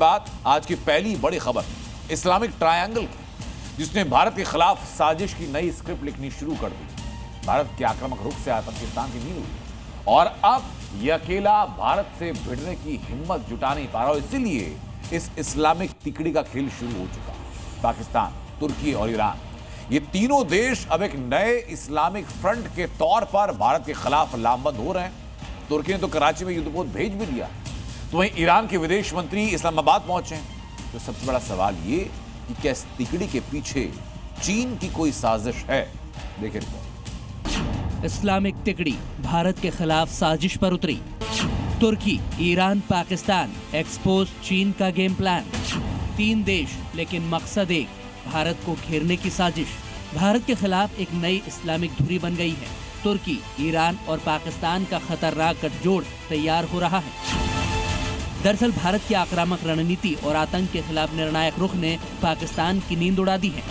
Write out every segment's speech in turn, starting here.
बाद आज की पहली बड़ी खबर इस्लामिक ट्रायंगल की, जिसने भारत के खिलाफ साजिश की नई स्क्रिप्ट लिखनी शुरू कर दी। भारत के आक्रामक रुख से आतंकिस्तान की नींद हुई और अब यह अकेला भारत से भिड़ने की हिम्मत जुटा नहीं पा रहा, इसीलिए इस इस्लामिक तिकड़ी का खेल शुरू हो चुका। पाकिस्तान, तुर्की और ईरान, ये तीनों देश अब एक नए इस्लामिक फ्रंट के तौर पर भारत के खिलाफ लामबंद हो रहे हैं। तुर्की ने तो कराची में युद्धपोत भेज भी दिया, तो वहीं ईरान के विदेश मंत्री इस्लामाबाद पहुंचे हैं। तो सबसे बड़ा सवाल ये कि क्या इस तिकड़ी के पीछे चीन की कोई साजिश है? देखिए रिपोर्ट। इस्लामिक तिकड़ी भारत के खिलाफ साजिश पर उतरी। तुर्की, ईरान, पाकिस्तान, एक्सपोज चीन का गेम प्लान। तीन देश लेकिन मकसद एक, भारत को घेरने की साजिश। भारत के खिलाफ एक नई इस्लामिक धुरी बन गई है। तुर्की, ईरान और पाकिस्तान का खतरनाक गठजोड़ तैयार हो रहा है। दरअसल भारत की आक्रामक रणनीति और आतंक के खिलाफ निर्णायक रुख ने पाकिस्तान की नींद उड़ा दी है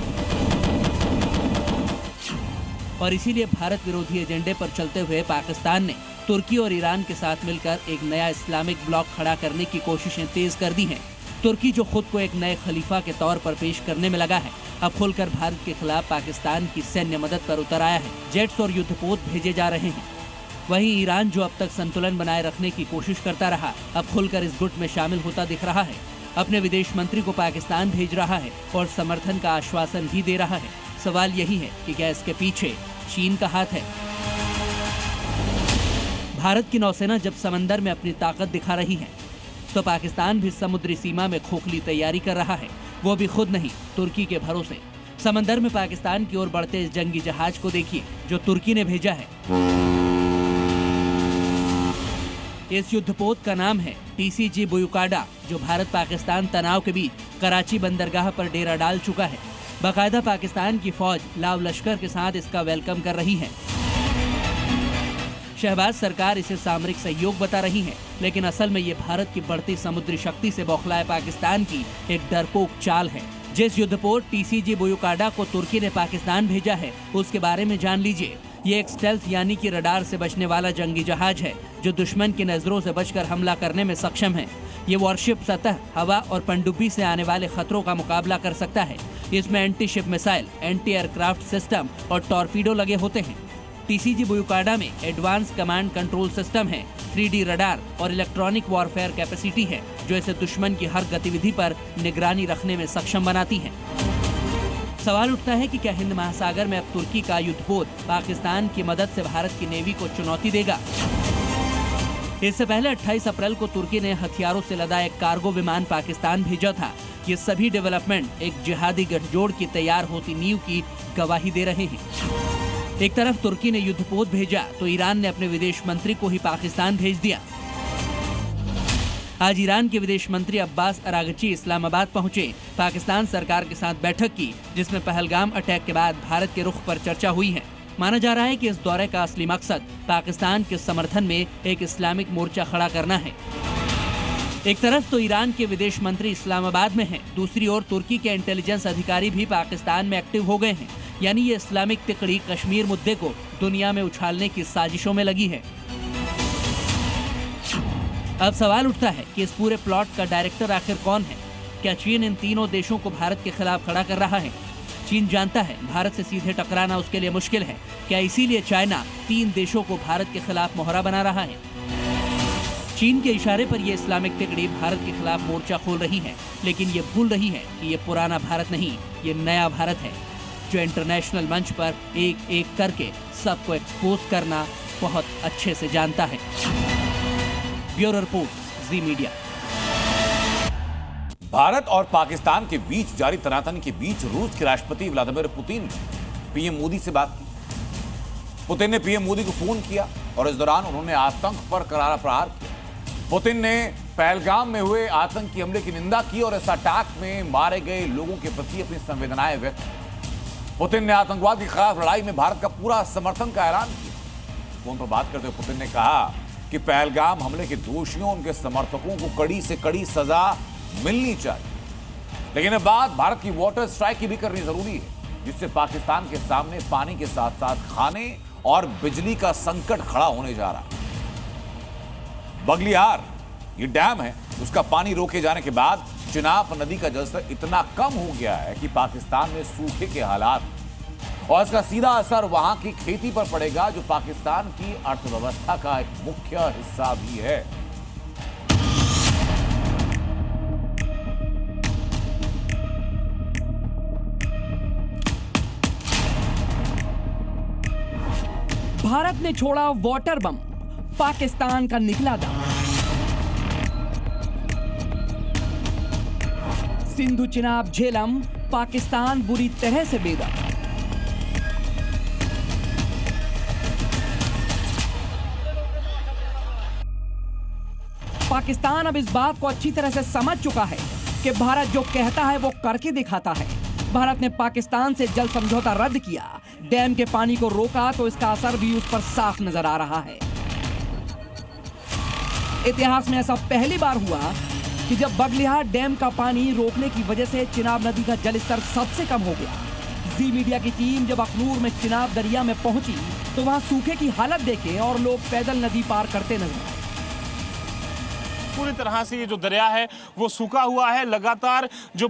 और इसीलिए भारत विरोधी एजेंडे पर चलते हुए पाकिस्तान ने तुर्की और ईरान के साथ मिलकर एक नया इस्लामिक ब्लॉक खड़ा करने की कोशिशें तेज कर दी हैं। तुर्की जो खुद को एक नए खलीफा के तौर पर पेश करने में लगा है, अब खुलकर भारत के खिलाफ पाकिस्तान की सैन्य मदद पर उतर आया है। जेट्स और युद्धपोत भेजे जा रहे हैं। वहीं ईरान जो अब तक संतुलन बनाए रखने की कोशिश करता रहा, अब खुलकर इस गुट में शामिल होता दिख रहा है। अपने विदेश मंत्री को पाकिस्तान भेज रहा है और समर्थन का आश्वासन भी दे रहा है। सवाल यही है कि क्या इसके पीछे चीन का हाथ है? भारत की नौसेना जब समंदर में अपनी ताकत दिखा रही है, तो पाकिस्तान भी समुद्री सीमा में खोखली तैयारी कर रहा है। वो भी खुद नहीं, तुर्की के भरोसे। समंदर में पाकिस्तान की ओर बढ़ते इस जंगी जहाज को देखिए जो तुर्की ने भेजा है। इस युद्धपोत का नाम है TCG बुयुकाडा, जो भारत पाकिस्तान तनाव के बीच कराची बंदरगाह पर डेरा डाल चुका है। बाकायदा पाकिस्तान की फौज लाव लश्कर के साथ इसका वेलकम कर रही है। शहबाज सरकार इसे सामरिक सहयोग बता रही है, लेकिन असल में ये भारत की बढ़ती समुद्री शक्ति से बौखलाए पाकिस्तान की एक डरपोक चाल है। जिस युद्धपोत TCG बुयुकाडा को तुर्की ने पाकिस्तान भेजा है, उसके बारे में जान लीजिए। ये एक स्टेल्थ यानी कि रडार से बचने वाला जंगी जहाज है, जो दुश्मन की नजरों से बचकर हमला करने में सक्षम है। ये वॉरशिप सतह, हवा और पनडुब्बी से आने वाले खतरों का मुकाबला कर सकता है। इसमें anti ship missile, anti aircraft system और टॉर्पीडो लगे होते हैं। TCG बुयुकाडा में एडवांस कमांड कंट्रोल सिस्टम है, 3D रडार और इलेक्ट्रॉनिक वॉरफेयर कैपेसिटी है, जो इसे दुश्मन की हर गतिविधि पर निगरानी रखने में सक्षम बनाती है। सवाल उठता है कि क्या हिंद महासागर में अब तुर्की का युद्धपोत पाकिस्तान की मदद से भारत की नेवी को चुनौती देगा? इससे पहले 28 अप्रैल को तुर्की ने हथियारों से लदा एक कार्गो विमान पाकिस्तान भेजा था। ये सभी डेवलपमेंट एक जिहादी गठजोड़ की तैयार होती नींव की गवाही दे रहे हैं। एक तरफ तुर्की ने युद्धपोत भेजा, तो ईरान ने अपने विदेश मंत्री को ही पाकिस्तान भेज दिया। आज ईरान के विदेश मंत्री अब्बास अरागची इस्लामाबाद पहुंचे, पाकिस्तान सरकार के साथ बैठक की, जिसमें पहलगाम अटैक के बाद भारत के रुख पर चर्चा हुई है। माना जा रहा है कि इस दौरे का असली मकसद पाकिस्तान के समर्थन में एक इस्लामिक मोर्चा खड़ा करना है। एक तरफ तो ईरान के विदेश मंत्री इस्लामाबाद में हैं, दूसरी ओर तुर्की के इंटेलिजेंस अधिकारी भी पाकिस्तान में एक्टिव हो गए हैं। यानी ये इस्लामिक तिकड़ी कश्मीर मुद्दे को दुनिया में उछालने की साजिशों में लगी है। अब सवाल उठता है कि इस पूरे प्लॉट का डायरेक्टर आखिर कौन है? क्या चीन इन तीनों देशों को भारत के खिलाफ खड़ा कर रहा है? चीन जानता है भारत से सीधे टकराना उसके लिए मुश्किल है। क्या इसीलिए चाइना तीन देशों को भारत के खिलाफ मोहरा बना रहा है? चीन के इशारे पर यह इस्लामिक तिकड़ी भारत के खिलाफ मोर्चा खोल रही है, लेकिन ये भूल रही है कि ये पुराना भारत नहीं, ये नया भारत है, जो इंटरनेशनल मंच पर एक एक करके सबको एक्सपोज करना बहुत अच्छे से जानता है। ब्यूरो रिपोर्ट, जी मीडिया। भारत और पाकिस्तान के बीच जारी तनातनी के बीच रूस के राष्ट्रपति व्लादिमीर पुतिन ने पीएम मोदी से बात की। पुतिन ने पीएम मोदी को फोन किया और इस दौरान उन्होंने आतंक पर करारा प्रहार किया। पुतिन ने पहलगाम में हुए आतंकी हमले की निंदा की और इस अटैक में मारे गए लोगों के प्रति अपनी संवेदनाएं व्यक्त की। पुतिन ने आतंकवाद के खिलाफ लड़ाई में भारत का पूरा समर्थन का ऐलान किया। फोन पर बात करते हुए पुतिन ने कहा कि पहलगाम हमले के दोषियों, उनके समर्थकों को कड़ी से कड़ी सजा मिलनी चाहिए, लेकिन अब बात भारत की वाटर स्ट्राइक की भी करनी जरूरी है, जिससे पाकिस्तान के सामने पानी के साथ साथ खाने और बिजली का संकट खड़ा होने जा रहा है। बगलियार ये डैम है, उसका पानी रोके जाने के बाद चिनाब नदी का जलस्तर इतना कम हो गया है कि पाकिस्तान में सूखे के हालात, और इसका सीधा असर वहां की खेती पर पड़ेगा, जो पाकिस्तान की अर्थव्यवस्था का एक मुख्य हिस्सा भी है। भारत ने छोड़ा वाटर बम, पाकिस्तान का निकला दम। सिंधु चिनाब झेलम, पाकिस्तान बुरी तरह से बेदम। पाकिस्तान अब इस बात को अच्छी तरह से समझ चुका है कि भारत जो कहता है वो करके दिखाता है। भारत ने पाकिस्तान से जल समझौता रद्द किया, डैम के पानी को रोका, तो इसका असर भी उस पर साफ नजर आ रहा है। इतिहास में ऐसा पहली बार हुआ कि जब बगलिहार डैम का पानी रोकने की वजह से चिनाब नदी का जलस्तर सबसे कम हो गया। जी मीडिया की टीम जब अखनूर में चिनाब दरिया में पहुंची तो वहां सूखे की हालत देखे और लोग पैदल नदी पार करते नजर आए। पूरी तरह से ये जो दरिया है वो सूखा हुआ है। लगातार जो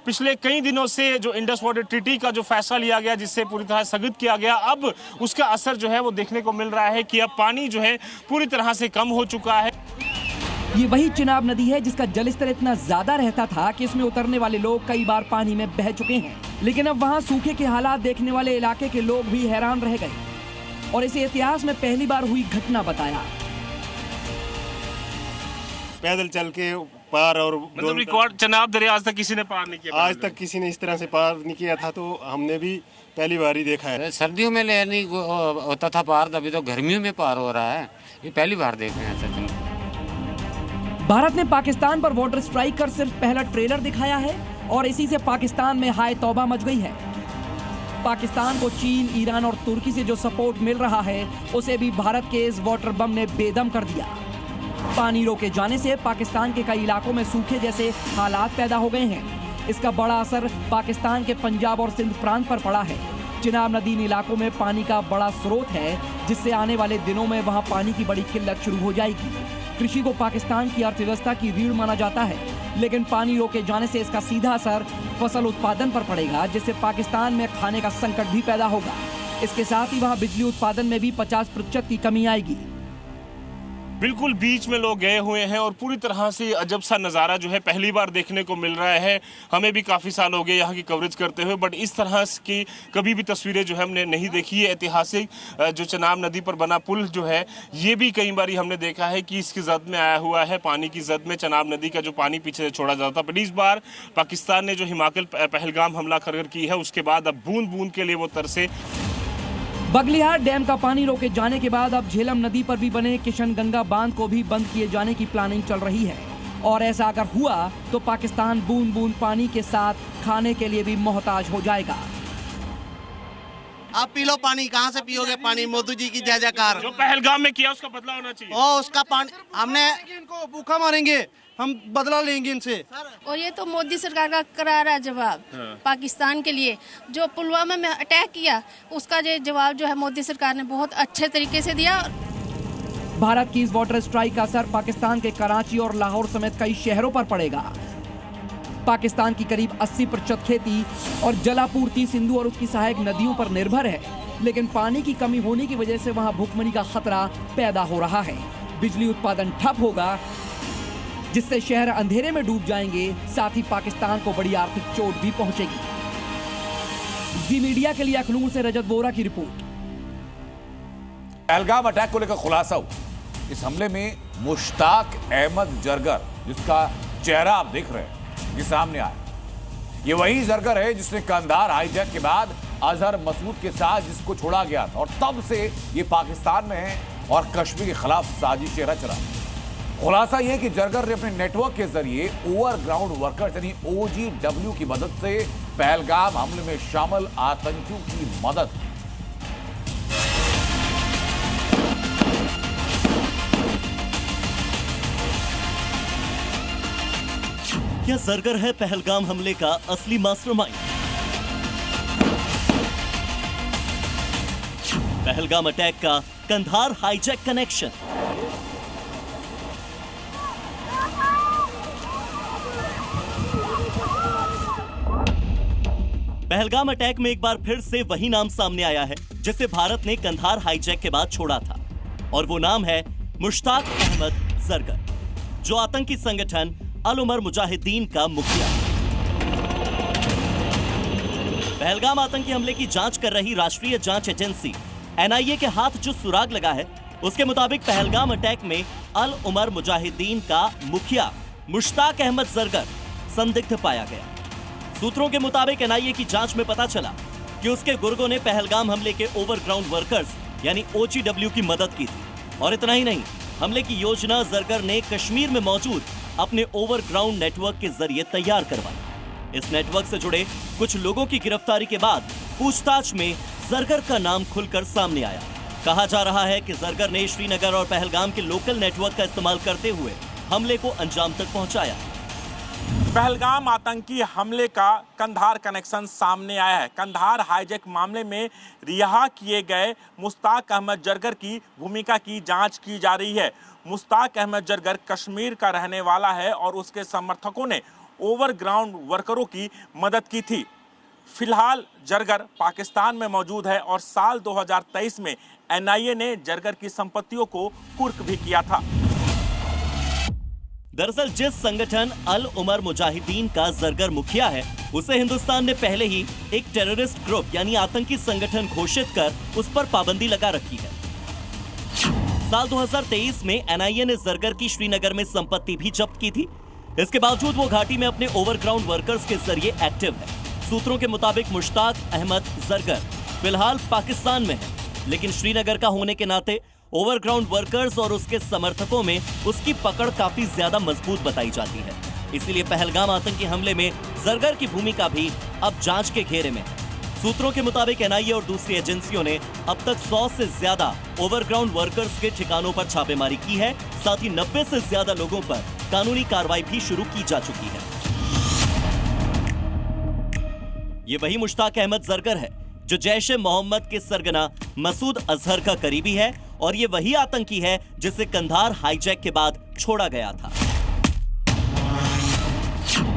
पिछले कई दिनों से जो इंडस वाटर ट्रीटी का जो फैसला लिया गया, जिससे पूरी तरह स्थगित किया गया, अब उसका असर जो है वो देखने को मिल रहा है कि अब पानी जो है पूरी तरह से कम हो चुका है। ये वही चिनाब नदी है जिसका जलस्तर इतना ज्यादा रहता था कि इसमें उतरने वाले लोग कई बार पानी में बह चुके हैं, लेकिन अब वहाँ सूखे के हालात देखने वाले इलाके के लोग भी हैरान रह गए और इसे इतिहास में पहली बार हुई घटना बताया। पैदल चल के पार, और मतलब रिकॉर्ड चिनाब दरिया आज तक किसी ने पार नहीं किया। आज तक किसी ने इस तरह से पार नहीं किया था, तो हमने भी पहली बार ही देखा है। सर्दियों में नहीं होता था पार, अभी तो गर्मियों में पार हो रहा है। ये पहली बार देख रहे हैं सचिन। भारत ने पाकिस्तान पर वाटर स्ट्राइक कर सिर्फ पहला ट्रेलर दिखाया है और इसी से पाकिस्तान में हाय तौबा मच गई है। पाकिस्तान को चीन, ईरान और तुर्की से जो सपोर्ट मिल रहा है उसे भी भारत के इस वाटर बम ने बेदम कर दिया। पानी रोके जाने से पाकिस्तान के कई इलाकों में सूखे जैसे हालात पैदा हो गए हैं। इसका बड़ा असर पाकिस्तान के पंजाब और सिंध प्रांत पर पड़ा है। चिनाब नदी इन इलाकों में पानी का बड़ा स्रोत है, जिससे आने वाले दिनों में वहां पानी की बड़ी किल्लत शुरू हो जाएगी। कृषि को पाकिस्तान की अर्थव्यवस्था की रीढ़ माना जाता है, लेकिन पानी रोके जाने से इसका सीधा असर फसल उत्पादन पर पड़ेगा, जिससे पाकिस्तान में खाने का संकट भी पैदा होगा। इसके साथ ही वहां बिजली उत्पादन में भी 50% की कमी आएगी। बिल्कुल बीच में लोग गए हुए हैं और पूरी तरह से अजब सा नज़ारा जो है पहली बार देखने को मिल रहा है। हमें भी काफ़ी साल हो गए यहाँ की कवरेज करते हुए, बट इस तरह की कभी भी तस्वीरें जो है हमने नहीं देखी है। ऐतिहासिक जो चिनाब नदी पर बना पुल जो है, ये भी कई बार हमने देखा है कि इसकी जद में आया हुआ है। पानी की जद में चिनाब नदी का जो पानी पीछे से छोड़ा जाता, बट इस बार पाकिस्तान ने जो हिमाचल पहलगाम हमला कर की है, उसके बाद अब बूंद बूंद के लिए वो तरसे। बगलिहार डैम का पानी रोके जाने के बाद अब झेलम नदी पर भी बने किशनगंगा बांध को भी बंद किए जाने की प्लानिंग चल रही है, और ऐसा अगर हुआ तो पाकिस्तान बूंद बूंद पानी के साथ खाने के लिए भी मोहताज हो जाएगा। आप पी लो पानी, कहाँ से पियोगे पानी? मोदी जी की जय जयकार। जो पहलगाम में किया उसका बदला होना चाहिए। ओ उसका पानी हमने इनको भूखा मारेंगे, हम बदला लेंगे इनसे। और ये तो मोदी सरकार का करारा जवाब पाकिस्तान के लिए। जो पुलवामा में अटैक किया उसका ये जवाब जो है मोदी सरकार ने बहुत अच्छे तरीके से दिया। भारत की इस वाटर स्ट्राइक का असर पाकिस्तान के कराची और लाहौर समेत कई शहरों पर पड़ेगा। पाकिस्तान की करीब 80% खेती और जलापूर्ति सिंधु और उसकी सहायक नदियों पर निर्भर है, लेकिन पानी की कमी होने की वजह से वहां भूखमरी का खतरा पैदा हो रहा है। बिजली उत्पादन ठप होगा, जिससे शहर अंधेरे में डूब जाएंगे, साथ ही पाकिस्तान को बड़ी आर्थिक चोट भी पहुंचेगी। जी मीडिया के लिए अखनूर से रजत बोरा की रिपोर्ट। पहलगाम अटैक को लेकर खुलासा हुआ। इस हमले में मुश्ताक अहमद जरगर, जिसका चेहरा आप देख रहे हैं, ये सामने आया। ये वही जरगर है जिसने कंधार हाईजैक के बाद अजहर मसूद के साथ जिसको छोड़ा गया था, और तब से ये पाकिस्तान में है और कश्मीर के खिलाफ साजिशें रच रहा है। खुलासा यह कि जरगर ने अपने नेटवर्क के जरिए ओवरग्राउंड वर्कर्स यानी OGW की मदद से पहलगाम हमले में शामिल आतंकियों की मदद। क्या जरगर है पहलगाम हमले का असली मास्टरमाइंड? पहलगाम अटैक का Kandahar hijack connection. Pahalgam attack में एक बार फिर से वही नाम सामने आया है जिसे भारत ने कंधार हाईजैक के बाद छोड़ा था, और वो नाम है मुश्ताक अहमद जरगर, जो आतंकी संगठन अल उमर मुजाहिदीन का मुखिया है। पहलगाम आतंकी हमले की जांच कर रही राष्ट्रीय जांच एजेंसी NIA के हाथ जो सुराग लगा है, उसके मुताबिक पहलगाम अटैक में अल उमर मुजाहिदीन का मुखिया मुश्ताक अहमद जरगर संदिग्ध पाया गया। सूत्रों के मुताबिक NIA की जांच में पता चला कि उसके गुर्गों ने पहलगाम हमले के ओवरग्राउंड वर्कर्स यानी OGW की मदद की थी। और इतना ही नहीं, हमले की योजना जरगर ने कश्मीर में मौजूद अपने ओवरग्राउंड नेटवर्क के जरिए तैयार करवाई। इस नेटवर्क से जुड़े कुछ लोगों की गिरफ्तारी के बाद पूछताछ में जरगर का नाम खुलकर सामने आया। कहा जा रहा है कि जरगर ने श्रीनगर और पहलगाम के लोकल नेटवर्क का इस्तेमाल करते हुए हमले को अंजाम तक पहुंचाया। पहलगाम आतंकी हमले का कंधार कनेक्शन सामने आया है। कंधार हाईजैक मामले में रिहा किए गए मुश्ताक अहमद जरगर की भूमिका की जांच की जा रही है। मुश्ताक अहमद जरगर कश्मीर का रहने वाला है और उसके समर्थकों ने ओवरग्राउंड वर्करों की मदद की थी। फिलहाल जरगर पाकिस्तान में मौजूद है और साल 2023 में NIA ने जरगर की संपत्तियों को कुर्क भी किया था। दरअसल जिस संगठन अल उमर मुजाहिदीन का जरगर मुखिया है, उसे हिंदुस्तान ने पहले ही एक टेररिस्ट ग्रुप यानी आतंकी संगठन घोषित कर उस पर पाबंदी लगा रखी है। साल 2023 में NIA ने जरगर की श्रीनगर में संपत्ति भी जब्त की थी। इसके बावजूद वो घाटी में अपने ओवरग्राउंड वर्कर्स के जरिए एक्टिव है। सूत्रों के मुताबिक मुश्ताक अहमद जरगर फिलहाल पाकिस्तान में है, लेकिन श्रीनगर का होने के नाते ओवरग्राउंड वर्कर्स और उसके समर्थकों में उसकी पकड़ काफी ज्यादा मजबूत बताई जाती है। इसीलिए पहलगाम आतंकी हमले में जरगर की भूमिका भी अब जांच के घेरे में है। सूत्रों के मुताबिक NIA और दूसरी एजेंसियों ने अब तक 100 से ज्यादा ओवरग्राउंड वर्कर्स के ठिकानों पर छापेमारी की है। साथ ही 90 से ज्यादा लोगों पर कानूनी कार्रवाई भी शुरू की जा चुकी है। ये वही मुश्ताक अहमद जरगर है जो जैश ए मोहम्मद के सरगना मसूद अजहर का करीबी है, और ये वही आतंकी है जिसे कंधार हाईजैक के बाद छोड़ा गया था।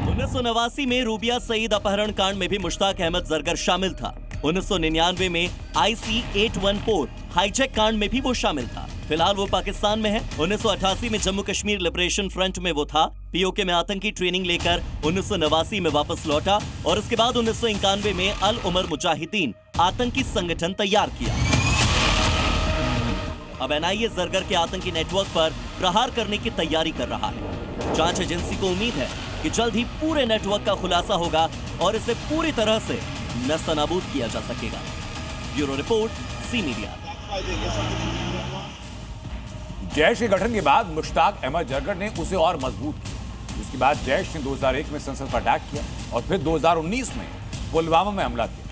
1989 में रूबिया सईद अपहरण कांड में भी मुश्ताक अहमद जरगर शामिल था। 1999 में IC 814 हाईजैक कांड में भी वो शामिल था। फिलहाल वो पाकिस्तान में है। 1988 में जम्मू कश्मीर लिबरेशन फ्रंट में वो था। POK में आतंकी ट्रेनिंग लेकर 1989 में वापस लौटा और उसके बाद 1991 में अल उमर मुजाहिदीन आतंकी संगठन तैयार किया। अब NIA जरगर के आतंकी नेटवर्क पर प्रहार करने की तैयारी कर रहा है। जांच एजेंसी को उम्मीद है कि जल्द ही पूरे नेटवर्क का खुलासा होगा और इसे पूरी तरह से नस्तनाबूद किया जा सकेगा। Bureau report, C media. Jaish के गठन के बाद मुश्ताक अहमद जरगर ने उसे और मजबूत किया। इसके बाद जैश ने 2001 में संसद पर अटैक किया और फिर 2019 में पुलवामा में हमला किया।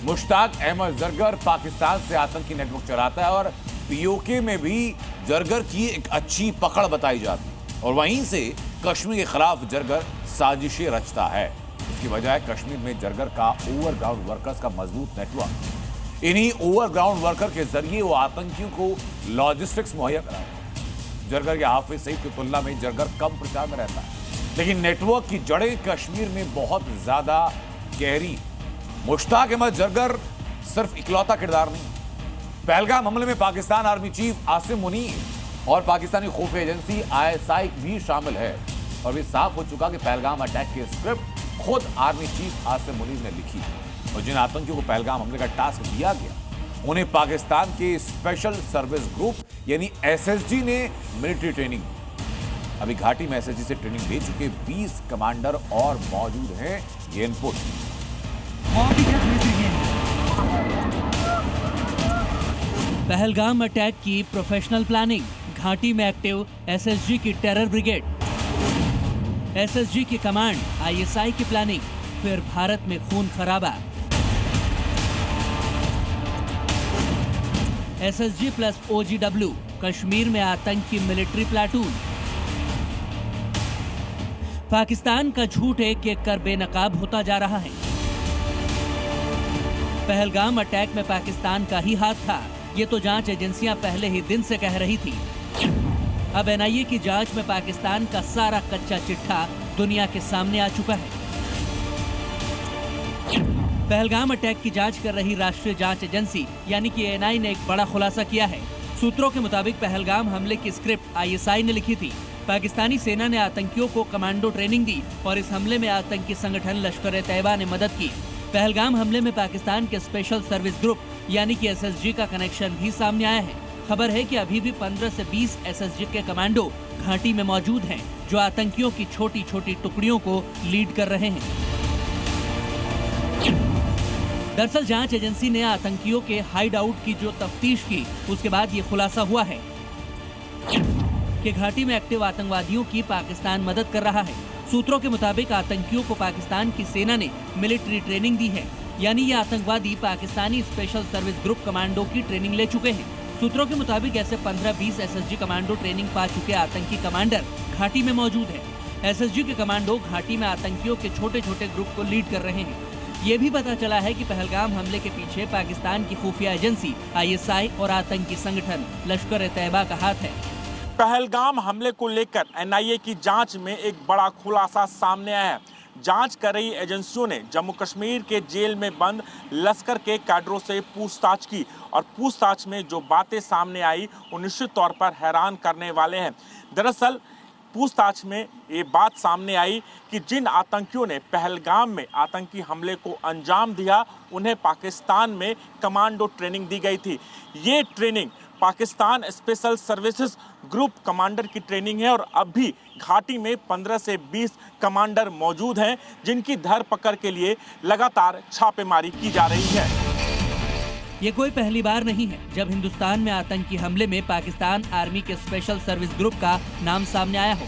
मुश्ताक अहमद जरगर पाकिस्तान से आतंकी नेटवर्क चलाता है और POK में भी जरगर की एक अच्छी पकड़ बताई जाती है और वहीं से कश्मीर के खिलाफ जरगर साजिशें रचता है। इसकी वजह है कश्मीर में जरगर का ओवरग्राउंड वर्कर्स का मजबूत नेटवर्क। इन्हीं ओवरग्राउंड वर्कर के जरिए वो आतंकियों को लॉजिस्टिक्स मुहैया कराता है। जरगर के हाफिज सईद की तुलना में जरगर कम प्रचार में रहता है, लेकिन नेटवर्क की जड़ें कश्मीर में बहुत ज्यादा गहरी। मुश्ताक अहमद जरगर सिर्फ इकलौता किरदार नहीं। पहलगाम हमले में पाकिस्तान आर्मी चीफ आसिम मुनीर और पाकिस्तानी खुफिया एजेंसी ISI भी शामिल है और भी साफ हो चुका कि पहलगाम अटैक की स्क्रिप्ट खुद आर्मी चीफ आसिम मुनीर ने लिखी है और जिन आतंकियों को पहलगाम हमले का टास्क दिया गया उन्हें पाकिस्तान के स्पेशल सर्विस ग्रुप यानी SSG ने मिलिट्री ट्रेनिंग दी। अभी घाटी में SSG से ट्रेनिंग ले चुके 20 कमांडर और मौजूद हैं। ये इनपुट पहलगाम अटैक की प्रोफेशनल प्लानिंग, घाटी में एक्टिव SSG की टेरर ब्रिगेड, SSG की कमांड, ISI की प्लानिंग, फिर भारत में खून खराबा। SSG प्लस OGW, कश्मीर में आतंकी मिलिट्री प्लाटून। पाकिस्तान का झूठ एक एक कर बेनकाब होता जा रहा है। पहलगाम अटैक में पाकिस्तान का ही हाथ था, ये तो जांच एजेंसियां पहले ही दिन से कह रही थी। अब NIA की जांच में पाकिस्तान का सारा कच्चा चिट्ठा दुनिया के सामने आ चुका है। पहलगाम अटैक की जांच कर रही राष्ट्रीय जांच एजेंसी यानी कि एएनआई ने एक बड़ा खुलासा किया है। सूत्रों के मुताबिक पहलगाम हमले की स्क्रिप्ट आईएसआई ने लिखी थी। पाकिस्तानी सेना ने आतंकियों को कमांडो ट्रेनिंग दी और इस हमले में आतंकी संगठन लश्कर-ए-तैयबा ने मदद की। पहलगाम हमले में पाकिस्तान के स्पेशल सर्विस ग्रुप यानी कि एसएसजी का कनेक्शन भी सामने आया है। खबर है कि अभी भी 15 से 20 एसएसजी के कमांडो घाटी में मौजूद हैं, जो आतंकियों की छोटी छोटी टुकड़ियों को लीड कर रहे हैं। दरअसल जांच एजेंसी ने आतंकियों के हाइड आउट की जो तफ्तीश की, उसके बाद ये खुलासा हुआ है कि घाटी में एक्टिव आतंकवादियों की पाकिस्तान मदद कर रहा है। सूत्रों के मुताबिक आतंकियों को पाकिस्तान की सेना ने मिलिट्री ट्रेनिंग दी है, यानी ये आतंकवादी Pakistani special service group commando की ट्रेनिंग ले चुके हैं। सूत्रों के मुताबिक ऐसे 15-20 एसएसजी कमांडो ट्रेनिंग पा चुके आतंकी कमांडर घाटी में मौजूद है। एसएसजी के कमांडो घाटी में आतंकियों के छोटे छोटे ग्रुप को लीड कर रहे हैं। ये भी पता चला है कि पहलगाम हमले के पीछे पाकिस्तान की खुफिया एजेंसी आईएसआई और आतंकी संगठन लश्कर-ए-तैयबा का हाथ है। पहलगाम हमले को लेकर एनआईए की जांच में एक बड़ा खुलासा सामने आया है। जांच कर रही एजेंसियों ने जम्मू कश्मीर के जेल में बंद लश्कर के कैडरों से पूछताछ की और पूछताछ में जो बातें सामने आई वो निश्चित तौर पर हैरान करने वाले हैं। दरअसल पूछताछ में ये बात सामने आई कि जिन आतंकियों ने पहलगाम में आतंकी हमले को अंजाम दिया, उन्हें पाकिस्तान में कमांडो ट्रेनिंग दी गई थी। ये training Pakistan special services group commander की ट्रेनिंग है और अब भी घाटी में 15 से 20 कमांडर मौजूद हैं, जिनकी धरपकड़ के लिए लगातार छापेमारी की जा रही है। ये कोई पहली बार नहीं है जब हिंदुस्तान में आतंकी हमले में पाकिस्तान आर्मी के स्पेशल सर्विस ग्रुप का नाम सामने आया हो।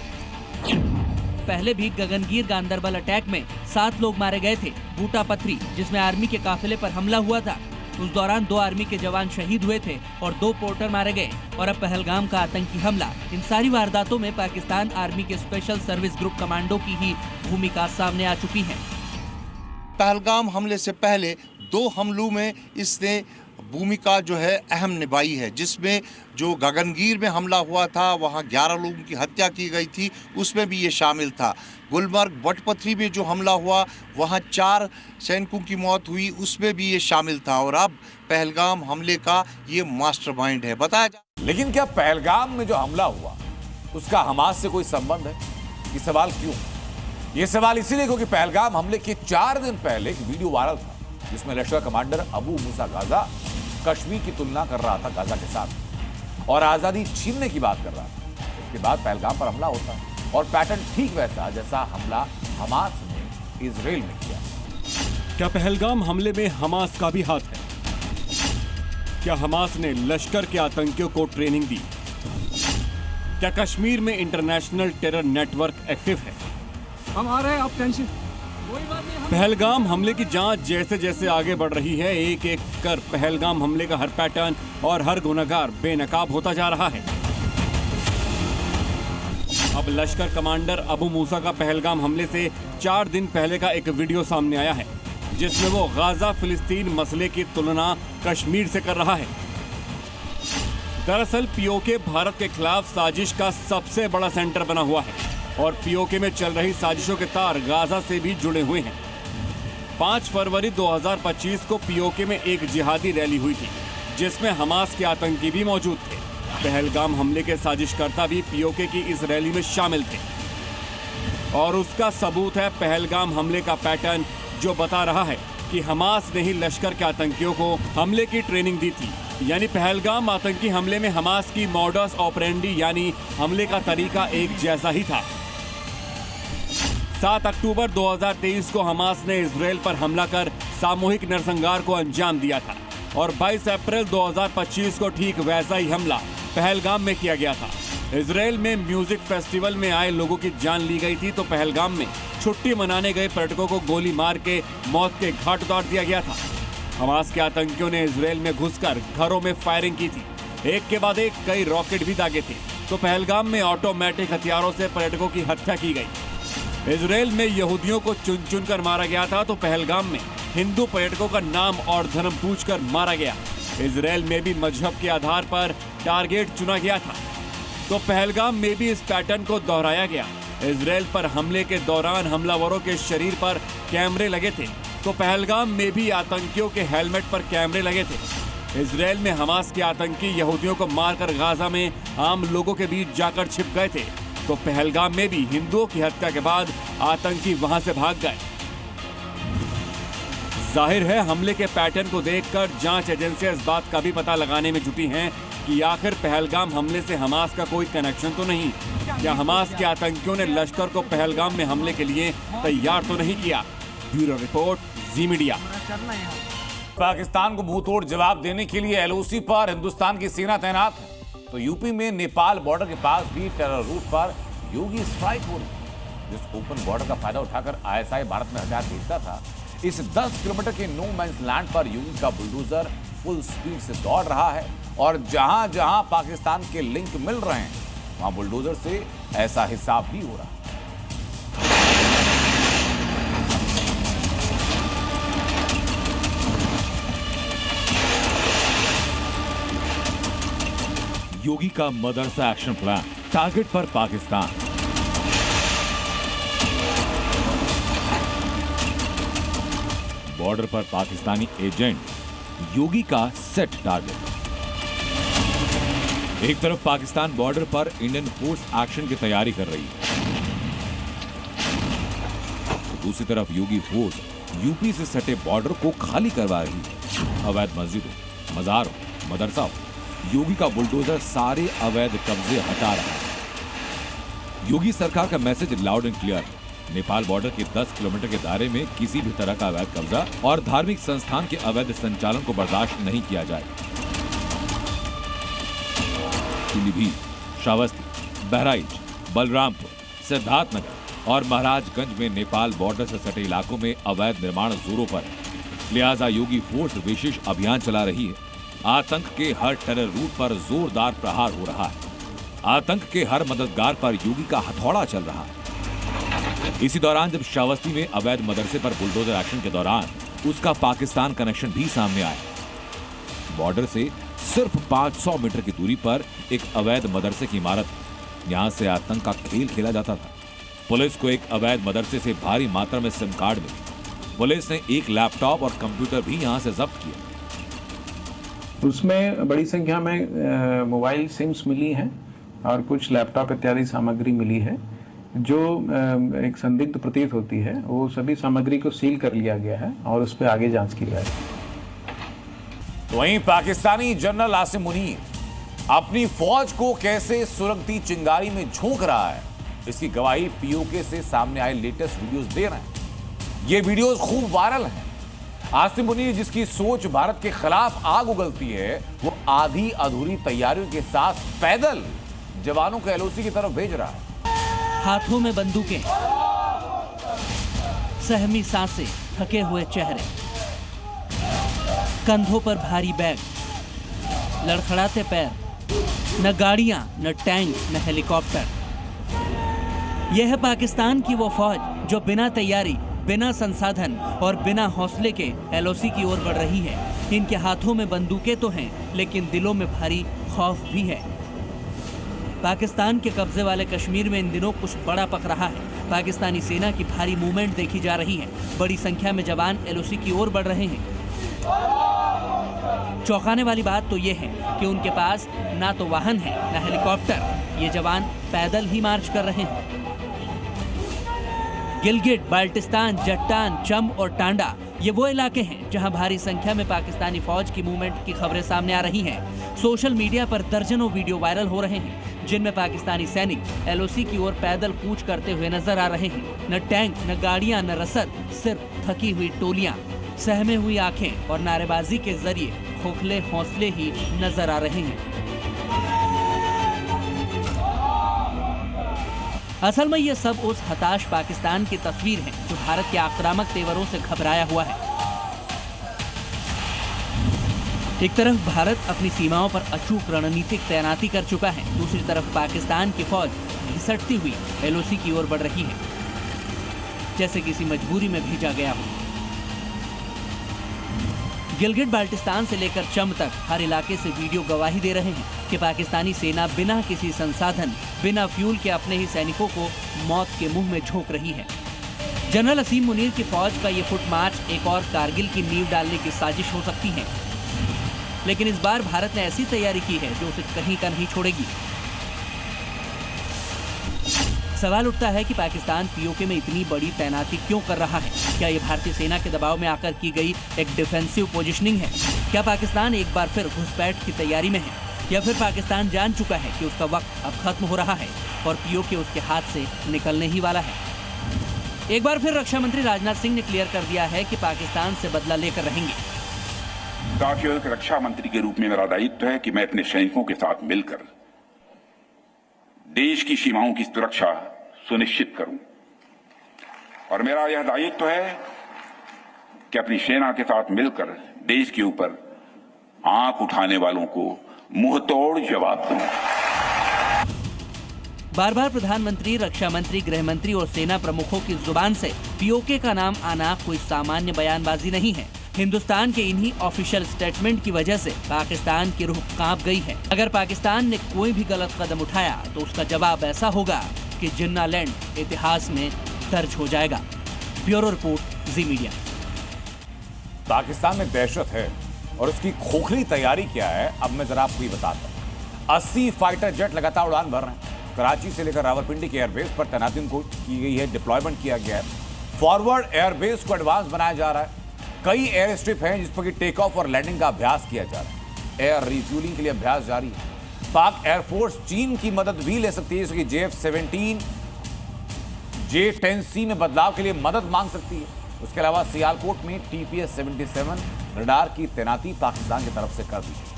पहले भी गगनगीर गांदरबल अटैक में 7 लोग मारे गए थे। बूटा पथरी, जिसमें आर्मी के काफिले पर हमला हुआ था, उस दौरान 2 आर्मी के जवान शहीद हुए थे और 2 पोर्टर मारे गए। और अब पहलगाम का आतंकी हमला, इन सारी वारदातों में पाकिस्तान आर्मी के स्पेशल सर्विस ग्रुप कमांडो की ही भूमिका सामने आ चुकी है। पहलगाम हमले से पहले 2 हमलों में इसने भूमिका जो है अहम निभाई है, जिसमें जो गगनगीर में हमला हुआ था वहाँ 11 लोगों की हत्या की गई थी, उसमें भी ये शामिल था। गुलमर्ग बटपथरी में जो हमला हुआ वहाँ 4 सैनिकों की मौत हुई, उसमें भी ये शामिल था। और अब पहलगाम हमले का ये मास्टरमाइंड है, बताया जा। लेकिन क्या पहलगाम में जो हमला हुआ उसका हमास से कोई संबंध है? ये सवाल क्यों? ये सवाल इसीलिए क्योंकि पहलगाम हमले के 4 दिन पहले एक वीडियो वायरल था, जिसमें लश्कर कमांडर अबू मूसा गाजा कश्मीर की तुलना कर रहा था गाजा के साथ और आजादी छीनने की बात कर रहा था। उसके बाद पहलगाम पर हमला होता है और पैटर्न ठीक वैसा जैसा हमला हमास ने इजराइल में किया। क्या पहलगाम हमले में हमास का भी हाथ है? क्या हमास ने लश्कर के आतंकियों को ट्रेनिंग दी? क्या कश्मीर में इंटरनेशनल टेरर नेटवर्क एक्टिव है? हम आ रहे हैं, आप टेंशन। पहलगाम हमले की जांच जैसे जैसे आगे बढ़ रही है, एक एक कर पहलगाम हमले का हर पैटर्न और हर गुनहगार बेनकाब होता जा रहा है। अब लश्कर कमांडर अबू मूसा का पहलगाम हमले से 4 दिन पहले का एक वीडियो सामने आया है, जिसमें वो गाजा फिलिस्तीन मसले की तुलना कश्मीर से कर रहा है। दरअसल पीओके भारत के खिलाफ साजिश का सबसे बड़ा सेंटर बना हुआ है और पीओके में चल रही साजिशों के तार गाजा से भी जुड़े हुए हैं। 5 फरवरी 2025 को पीओके में एक जिहादी रैली हुई थी, जिसमें हमास के आतंकी भी मौजूद थे। पहलगाम हमले के साजिशकर्ता भी पीओके की इस रैली में शामिल थे और उसका सबूत है पहलगाम हमले का पैटर्न, जो बता रहा है कि हमास ने ही लश्कर के आतंकियों को हमले की ट्रेनिंग दी थी। यानी पहलगाम आतंकी हमले में हमास की मॉडस ऑपरेंडी यानी हमले का तरीका एक जैसा ही था। 7 अक्टूबर 2023 को हमास ने इजराइल पर हमला कर सामूहिक नरसंहार को अंजाम दिया था और 22 अप्रैल 2025 को ठीक वैसा ही हमला पहलगाम में किया गया था। इजराइल में म्यूजिक फेस्टिवल में आए लोगों की जान ली गई थी, तो पहलगाम में छुट्टी मनाने गए पर्यटकों को गोली मार के मौत के घाट उतार दिया गया था। हमास के आतंकियों ने इजराइल में घुसकर घरों में फायरिंग की थी, एक के बाद एक कई रॉकेट भी दागे थे। तो पहलगाम में ऑटोमेटिक हथियारों से पर्यटकों की हत्या की गई। इजराइल में यहूदियों को चुन चुन कर मारा गया था, तो पहलगाम में हिंदू पर्यटकों का नाम और धर्म पूछकर मारा गया। इजराइल में भी मजहब के आधार पर टारगेट चुना गया था। तो पहलगाम में भी इस पैटर्न को दोहराया गया। इजराइल पर हमले के दौरान हमलावरों के शरीर पर कैमरे लगे थे, तो पहलगाम में भी आतंकियों के हेलमेट पर कैमरे लगे थे। इजराइल में हमास के आतंकी यहूदियों को मारकर गाजा में आम लोगों के बीच जाकर छिप गए थे, तो पहलगाम में भी हिंदुओं की हत्या के बाद आतंकी वहां से भाग गए। जाहिर है हमले के पैटर्न को देखकर जांच एजेंसियां इस बात का भी पता लगाने में जुटी हैं कि आखिर पहलगाम हमले से हमास का कोई कनेक्शन तो नहीं। क्या हमास के आतंकियों ने लश्कर को पहलगाम में हमले के लिए तैयार तो नहीं किया? ब्यूरो रिपोर्ट, जी मीडिया। पाकिस्तान को मुंहतोड़ जवाब देने के लिए एलओसी पर हिंदुस्तान की सेना तैनात है, तो यूपी में नेपाल बॉर्डर के पास भी टेरर रूट पर योगी स्ट्राइक हो रही। जिस ओपन बॉर्डर का फायदा उठाकर आईएसआई भारत में हथियार भेजता था, इस 10 किलोमीटर के नो मैंस लैंड पर योगी का बुलडोजर फुल स्पीड से दौड़ रहा है, और जहां जहां पाकिस्तान के लिंक मिल रहे हैं वहां बुलडोजर से ऐसा हिसाब भी हो रहा है। योगी का मदरसा एक्शन प्लान, टारगेट पर पाकिस्तान। बॉर्डर पर पाकिस्तानी एजेंट, योगी का सेट टारगेट। एक तरफ पाकिस्तान बॉर्डर पर इंडियन फोर्स एक्शन की तैयारी कर रही है, तो दूसरी तरफ योगी फोर्स यूपी से सटे बॉर्डर को खाली करवा रही है। अवैध मस्जिदों, मजारों, मदरसा, योगी का बुलडोजर सारे अवैध कब्जे हटा रहा है। योगी सरकार का message loud and clear, Nepal border के 10 किलोमीटर के दायरे में किसी भी तरह का अवैध कब्जा और धार्मिक संस्थान के अवैध संचालन को बर्दाश्त नहीं किया जाए। पीलीभीत, श्रावस्ती, बहराइच, बलरामपुर, सिद्धार्थनगर और महाराजगंज में नेपाल बॉर्डर से सटे इलाकों में अवैध निर्माण जोरों पर है। लिहाजा योगी फोर्स विशेष अभियान चला रही है। आतंक के हर टेरर रूट पर जोरदार प्रहार हो रहा है। आतंक के हर मददगार पर योगी का हथौड़ा चल रहा है। इसी दौरान जब श्रावस्ती में अवैध मदरसे पर बुलडोजर एक्शन के दौरान उसका पाकिस्तान कनेक्शन भी सामने आया। बॉर्डर से सिर्फ 500 मीटर की दूरी पर एक अवैध मदरसे की इमारत, यहां से आतंक का खेल खेला जाता था। पुलिस को एक अवैध मदरसे से भारी मात्रा में सिम कार्ड मिले। पुलिस ने एक लैपटॉप और कंप्यूटर भी यहां से जब्त किया। उसमें बड़ी संख्या में मोबाइल सिम्स मिली हैं और कुछ लैपटॉप इत्यादि सामग्री मिली है, जो एक संदिग्ध प्रतीत होती है। वो सभी सामग्री को सील कर लिया गया है और उस पर आगे जांच की जाएगी। वहीं पाकिस्तानी जनरल आसिम मुनीर अपनी फौज को कैसे सुलगती चिंगारी में झोंक रहा है, इसकी गवाही पीओके से सामने आए लेटेस्ट वीडियोस दे रहे हैं। ये वीडियोस खूब वायरल हैं। आसिम मुनीर, जिसकी सोच भारत के खिलाफ आग उगलती है, वो आधी अधूरी तैयारियों के साथ पैदल जवानों को एलओसी की तरफ भेज रहा है। हाथों में बंदूकें, सहमी सांसें, थके हुए चेहरे, कंधों पर भारी बैग, लड़खड़ाते पैर, न गाड़ियां, न टैंक, न हेलीकॉप्टर। यह है पाकिस्तान की वो फौज जो बिना तैयारी, बिना संसाधन और बिना हौसले के एलओसी की ओर बढ़ रही है। इनके हाथों में बंदूकें तो हैं, लेकिन दिलों में भारी खौफ भी है। पाकिस्तान के कब्जे वाले कश्मीर में इन दिनों कुछ बड़ा पक रहा है। पाकिस्तानी सेना की भारी मूवमेंट देखी जा रही है। बड़ी संख्या में जवान एलओसी की ओर बढ़ रहे हैं। चौंकाने वाली बात तो ये है कि उनके पास ना तो वाहन है, ना हेलीकॉप्टर। ये जवान पैदल ही मार्च कर रहे हैं। गिलगिट, बाल्टिस्तान, जट्टान, चम और टांडा, ये वो इलाके हैं जहां भारी संख्या में पाकिस्तानी फौज की मूवमेंट की खबरें सामने आ रही हैं। सोशल मीडिया पर दर्जनों वीडियो वायरल हो रहे हैं, जिनमें पाकिस्तानी सैनिक एलओसी की ओर पैदल कूच करते हुए नजर आ रहे हैं। न टैंक, न गाड़ियां, न रसद, सिर्फ थकी हुई टोलियां, सहमे हुई आंखें और नारेबाजी के जरिए खोखले हौसले ही नजर आ रहे हैं। असल में ये सब उस हताश पाकिस्तान की तस्वीर है जो भारत के आक्रामक तेवरों से घबराया हुआ है। एक तरफ भारत अपनी सीमाओं पर अचूक रणनीतिक तैनाती कर चुका है, दूसरी तरफ पाकिस्तान की फौज घिसटती हुई एलओसी की ओर बढ़ रही है, जैसे किसी मजबूरी में भेजा गया हो। गिलगिट बाल्टिस्तान से लेकर चम तक हर इलाके से वीडियो गवाही दे रहे हैं। कि पाकिस्तानी सेना बिना किसी संसाधन, बिना फ्यूल के अपने ही सैनिकों को मौत के मुंह में झोंक रही है। जनरल असीम मुनीर की फौज का ये फुट मार्च एक और कारगिल की नींव डालने की साजिश हो सकती है, लेकिन इस बार भारत ने ऐसी तैयारी की है जो उसे कहीं का नहीं छोड़ेगी। सवाल उठता है कि पाकिस्तान पीओके में इतनी बड़ी तैनाती क्यों कर रहा है? क्या ये भारतीय सेना के दबाव में आकर की गई एक डिफेंसिव पोजीशनिंग है? क्या पाकिस्तान एक बार फिर घुसपैठ की तैयारी में है, या फिर पाकिस्तान जान चुका है कि उसका वक्त अब खत्म हो रहा है और पीओके उसके हाथ से निकलने ही वाला है? एक बार फिर रक्षा मंत्री राजनाथ सिंह ने क्लियर कर दिया है कि पाकिस्तान से बदला लेकर रहेंगे। साथियों, एक रक्षा मंत्री के रूप में मेरा दायित्व है कि मैं अपने सैनिकों के साथ मिलकर देश की सीमाओं की सुरक्षा सुनिश्चित करूं, और मेरा यह दायित्व है कि अपनी सेना के साथ मिलकर देश के ऊपर आंख उठाने वालों को मुंहतोड़ जवाब दूं। बार बार प्रधानमंत्री, रक्षा मंत्री, गृह मंत्री और सेना प्रमुखों की जुबान से पीओके का नाम आना कोई सामान्य बयानबाजी नहीं है। हिंदुस्तान के इन्हीं ऑफिशियल स्टेटमेंट की वजह से पाकिस्तान की रूह कांप गई है। अगर पाकिस्तान ने कोई भी गलत कदम उठाया तो उसका जवाब ऐसा होगा कि जिन्ना लैंड इतिहास में दर्ज हो जाएगा। ब्यूरो रिपोर्ट, जी मीडिया। पाकिस्तान में दहशत है और उसकी खोखली तैयारी क्या है, अब मैं जरा आपको ये बताता हूं। 80 फाइटर जेट लगातार उड़ान भर रहे हैं। कराची से लेकर रावलपिंडी के एयरबेस पर तैनाती को की गई है, डिप्लॉयमेंट किया गया है। फॉरवर्ड एयरबेस को एडवांस बनाया जा रहा है। कई एयर स्ट्रिप हैं जिस पर टेक ऑफ और लैंडिंग का अभ्यास किया जा रहा है। एयर रिफ्यूलिंग के लिए अभ्यास जारी है। पाक एयरफोर्स चीन की मदद भी ले सकती है, जैसे कि JF-17, J-10C में बदलाव के लिए मदद मांग सकती है। उसके अलावा सियालकोट में TPS-77 रडार की तैनाती पाकिस्तान की तरफ से कर दी है।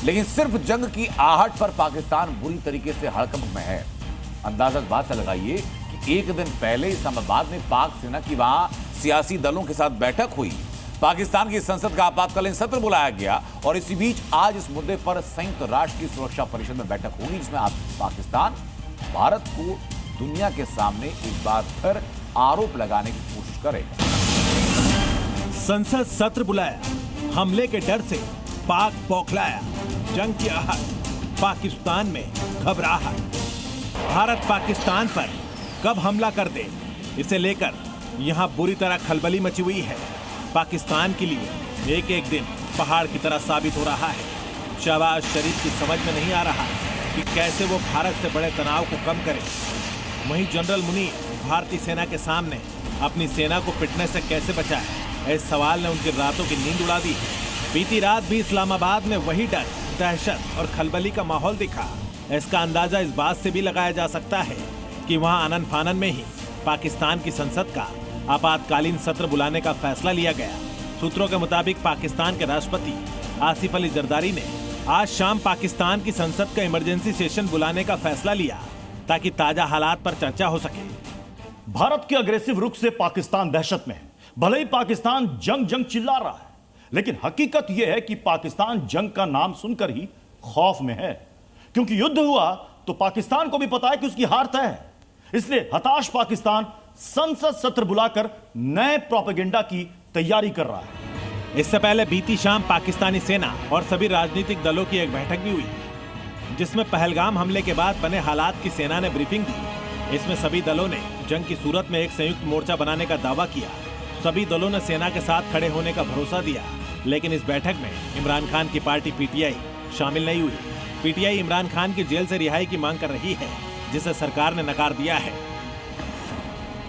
लेकिन सिर्फ जंग की आहट पर पाकिस्तान बुरी तरीके से हड़कंप में है। अंदाजा इस बात से लगाइए कि एक दिन पहले इस्लामाबाद में पाक सेना की वहां सियासी दलों के साथ बैठक हुई। पाकिस्तान की संसद का आपातकालीन सत्र बुलाया गया और इसी बीच आज इस मुद्दे पर संयुक्त राष्ट्र की सुरक्षा परिषद में बैठक होगी, जिसमें पाकिस्तान भारत को दुनिया के सामने एक बार फिर आरोप लगाने की कोशिश करेगा। संसद सत्र बुलाया, हमले के डर से पाक बौखलाया, जंग की आहट, पाकिस्तान में घबराहट। भारत पाकिस्तान पर कब हमला कर दे, इसे लेकर यहां बुरी तरह खलबली मची हुई है। पाकिस्तान के लिए एक एक दिन पहाड़ की तरह साबित हो रहा है। शहबाज शरीफ की समझ में नहीं आ रहा कि कैसे वो भारत से बड़े तनाव को कम करे। वहीं जनरल मुनीर भारतीय सेना के सामने अपनी सेना को पिटने से कैसे बचाए, इस सवाल ने उनकी रातों की नींद उड़ा दी। बीती रात भी इस्लामाबाद में वही डर, दहशत और खलबली का माहौल दिखा। इसका अंदाजा इस बात से भी लगाया जा सकता है कि वहां आनन फानन में ही पाकिस्तान की संसद का आपातकालीन सत्र बुलाने का फैसला लिया गया। सूत्रों के मुताबिक पाकिस्तान के राष्ट्रपति आसिफ अली जरदारी ने आज शाम पाकिस्तान की संसद का इमरजेंसी सेशन बुलाने का फैसला लिया ताकि ताजा हालात पर चर्चा हो सके। भारत के अग्रेसिव रुख से पाकिस्तान दहशत में है। भले ही पाकिस्तान जंग जंग चिल्ला रहा है, लेकिन हकीकत यह है कि पाकिस्तान जंग का नाम सुनकर ही खौफ में है, क्योंकि युद्ध हुआ तो पाकिस्तान को भी पता है कि उसकी हार तय है। इसलिए हताश पाकिस्तान संसद सत्र बुलाकर नए प्रोपेगेंडा की तैयारी कर रहा है। इससे पहले बीती शाम पाकिस्तानी सेना और सभी राजनीतिक दलों की एक बैठक भी हुई, जिसमें पहलगाम हमले के बाद बने हालात की सेना ने ब्रीफिंग दी। इसमें सभी दलों ने जंग की सूरत में एक संयुक्त मोर्चा बनाने का दावा किया। सभी दलों ने सेना के साथ खड़े होने का भरोसा दिया, लेकिन इस बैठक में इमरान खान की पार्टी PTI शामिल नहीं हुई। PTI इमरान खान की जेल से रिहाई की मांग कर रही है, जिसे सरकार ने नकार दिया है।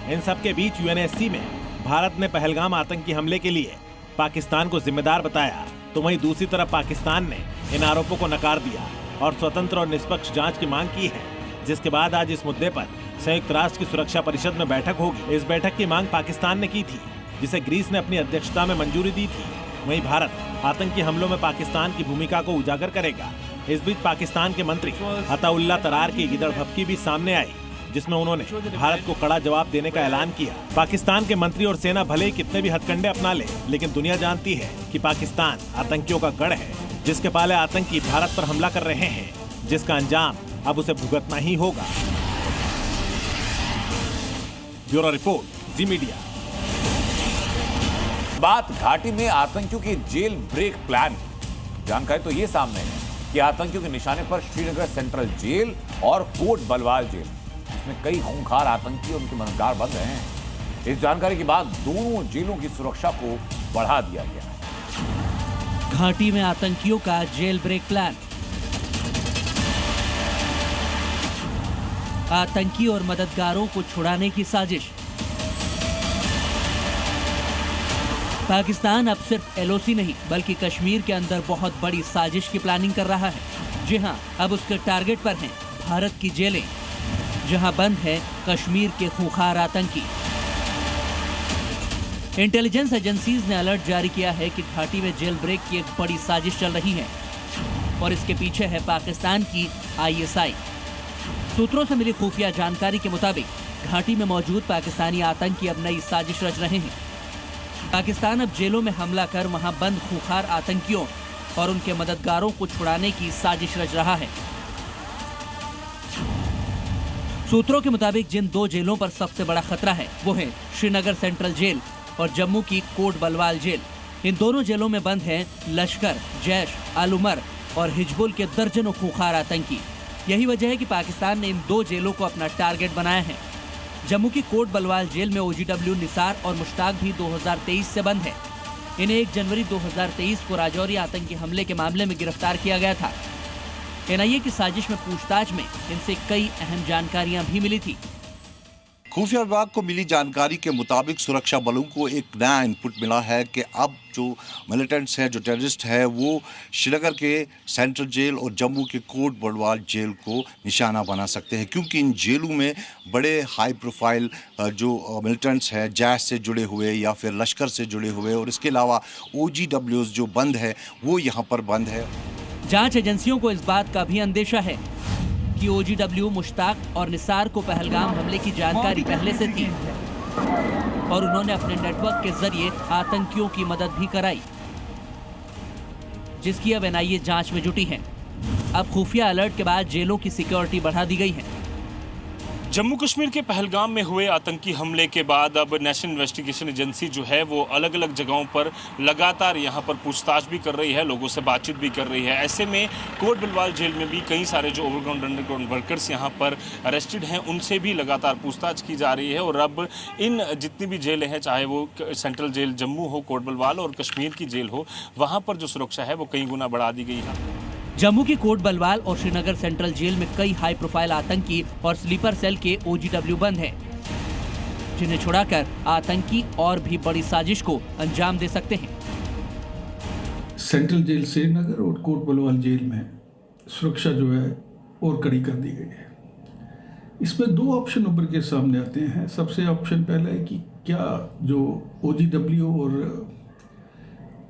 इन सबके बीच UNSC में भारत ने पहलगाम आतंकी हमले के लिए पाकिस्तान को जिम्मेदार बताया, तो वहीं दूसरी तरफ पाकिस्तान ने इन आरोपों को नकार दिया और स्वतंत्र और निष्पक्ष जांच की मांग की है, जिसके बाद आज इस मुद्दे पर संयुक्त राष्ट्र की सुरक्षा परिषद में बैठक होगी। इस बैठक की मांग पाकिस्तान ने की थी, जिसे ग्रीस ने अपनी अध्यक्षता में मंजूरी दी थी। वहीं भारत आतंकी हमलों में पाकिस्तान की भूमिका को उजागर करेगा। इस बीच पाकिस्तान के मंत्री अताउल्ला तरार की गिदड़भपकी भी सामने आई, जिसमें उन्होंने भारत को कड़ा जवाब देने का ऐलान किया। पाकिस्तान के मंत्री और सेना भले ही कितने भी हथकंडे अपना ले, लेकिन दुनिया जानती है कि पाकिस्तान आतंकियों का गढ़ है, जिसके पाले आतंकी भारत पर हमला कर रहे हैं, जिसका अंजाम अब उसे भुगतना ही होगा। ब्यूरो रिपोर्ट, जी मीडिया। बात घाटी में आतंकियों के जेल ब्रेक प्लान, जानकारी तो ये सामने है कि आतंकियों के निशाने पर श्रीनगर सेंट्रल जेल और कोट बलवाल जेल, इसमें कई खूंखार आतंकी और उनके मददगार बंद रहे हैं। इस जानकारी के बाद दोनों जेलों की सुरक्षा को बढ़ा दिया गया है। घाटी में आतंकियों का जेल ब्रेक प्लान। आतंकी और मददगारों को छुड़ाने की साजिश। पाकिस्तान अब सिर्फ एलओसी नहीं बल्कि कश्मीर के अंदर बहुत बड़ी साजिश की प्लानिंग कर रहा है। जी हां, अब उसके टारगेट पर हैं भारत की जेलें, जहां बंद है कश्मीर के खूंखार आतंकी। इंटेलिजेंस एजेंसीज ने अलर्ट जारी किया है कि घाटी में जेल ब्रेक की एक बड़ी साजिश चल रही है और इसके पीछे है पाकिस्तान की आईएसआई। सूत्रों से मिली खुफिया जानकारी के मुताबिक घाटी में मौजूद पाकिस्तानी आतंकी अब नई साजिश रच रहे हैं। पाकिस्तान अब जेलों में हमला कर वहां बंद खूंखार आतंकियों और उनके मददगारों को छुड़ाने की साजिश रच रहा है। सूत्रों के मुताबिक जिन दो जेलों पर सबसे बड़ा खतरा है वो है श्रीनगर सेंट्रल जेल और जम्मू की कोट बलवाल जेल। इन दोनों जेलों में बंद हैं लश्कर, जैश, अल-उमर और हिजबुल के दर्जनों खूंखार आतंकी। यही वजह है कि पाकिस्तान ने इन दो जेलों को अपना टारगेट बनाया है। जम्मू की कोट बलवाल जेल में ओजीडब्ल्यू निसार और मुश्ताक भी 2023 से बंद है। इन्हें 1 जनवरी 2023 को राजौरी आतंकी हमले के मामले में गिरफ्तार किया गया था। एनआईए की साजिश में पूछताछ में इनसे कई अहम जानकारियां भी मिली थी। खुफिया विभाग को मिली जानकारी के मुताबिक सुरक्षा बलों को एक नया इनपुट मिला है कि अब जो मिलिटेंट्स हैं, जो टेररिस्ट हैं, वो श्रीनगर के सेंट्रल जेल और जम्मू के कोट बलवाल जेल को निशाना बना सकते हैं, क्योंकि इन जेलों में बड़े हाई प्रोफाइल जो मिलिटेंट्स हैं, जैश से जुड़े हुए या फिर लश्कर से जुड़े हुए, और इसके अलावा OGWs जो बंद है वो यहाँ पर बंद है। जांच एजेंसियों को इस बात का भी अंदेशा है कि OGW मुश्ताक और निसार को पहलगाम हमले की जानकारी पहले से थी और उन्होंने अपने नेटवर्क के जरिए आतंकियों की मदद भी कराई, जिसकी अब एनआईए जांच में जुटी है। अब खुफिया अलर्ट के बाद जेलों की सिक्योरिटी बढ़ा दी गई है। जम्मू कश्मीर के पहलगाम में हुए आतंकी हमले के बाद अब नेशनल इन्वेस्टिगेशन एजेंसी जो है वो अलग अलग जगहों पर लगातार यहाँ पर पूछताछ भी कर रही है, लोगों से बातचीत भी कर रही है। ऐसे में कोट बलवाल जेल में भी कई सारे जो ओवरग्राउंड अंडरग्राउंड वर्कर्स यहाँ पर अरेस्टेड हैं, उनसे भी लगातार पूछताछ की जा रही है। और अब इन जितनी भी जेलें हैं, चाहे वो सेंट्रल जेल जम्मू हो, कोट बलवाल और कश्मीर की जेल हो, वहाँ पर जो सुरक्षा है वो कई गुना बढ़ा दी गई है। जम्मू की कोट बलवाल और श्रीनगर सेंट्रल जेल में कई हाई प्रोफाइल आतंकी और स्लीपर सेल के OGW बंद हैं, जिन्हें छुड़ाकर आतंकी और भी बड़ी साजिश को अंजाम दे सकते हैं। सेंट्रल जेल श्रीनगर और कोट बलवाल जेल में सुरक्षा जो है और कड़ी कर दी गई है। इसमें दो ऑप्शन उभर के सामने आते हैं। सबसे ऑप्शन पहला है कि क्या जो OGW और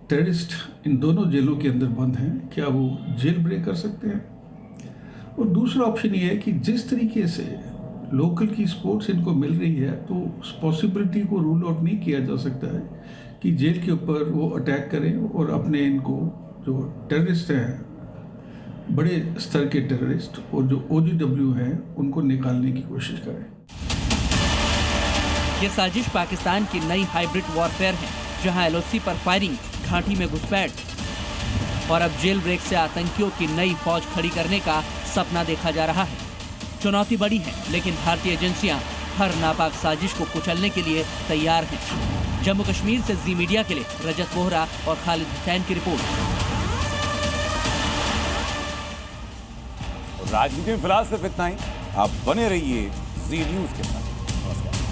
टेररिस्ट इन दोनों जेलों के अंदर बंद हैं, क्या वो जेल ब्रेक कर सकते हैं। और दूसरा ऑप्शन ये है कि जिस तरीके से लोकल की सपोर्ट्स इनको मिल रही है, तो उस पॉसिबिलिटी को रूल आउट नहीं किया जा सकता है कि जेल के ऊपर वो अटैक करें और अपने इनको जो टेररिस्ट हैं, बड़े स्तर के टेररिस्ट और जो OGW हैं, उनको निकालने की कोशिश करें। ये साजिश पाकिस्तान की नई हाइब्रिड वॉरफेयर है, जहां LOC पर फायरिंग, घाटी में घुसपैठ और अब जेल ब्रेक से आतंकियों की नई फौज खड़ी करने का सपना देखा जा रहा है। चुनौती बड़ी है, लेकिन भारतीय एजेंसियां हर नापाक साजिश को कुचलने के लिए तैयार हैं। जम्मू कश्मीर से जी मीडिया के लिए रजत बोहरा और खालिद हुसैन की रिपोर्ट। राजनीति में फिलहाल सिर्फ इतना ही। आप बने रहिए जी न्यूज के साथ। नमस्कार।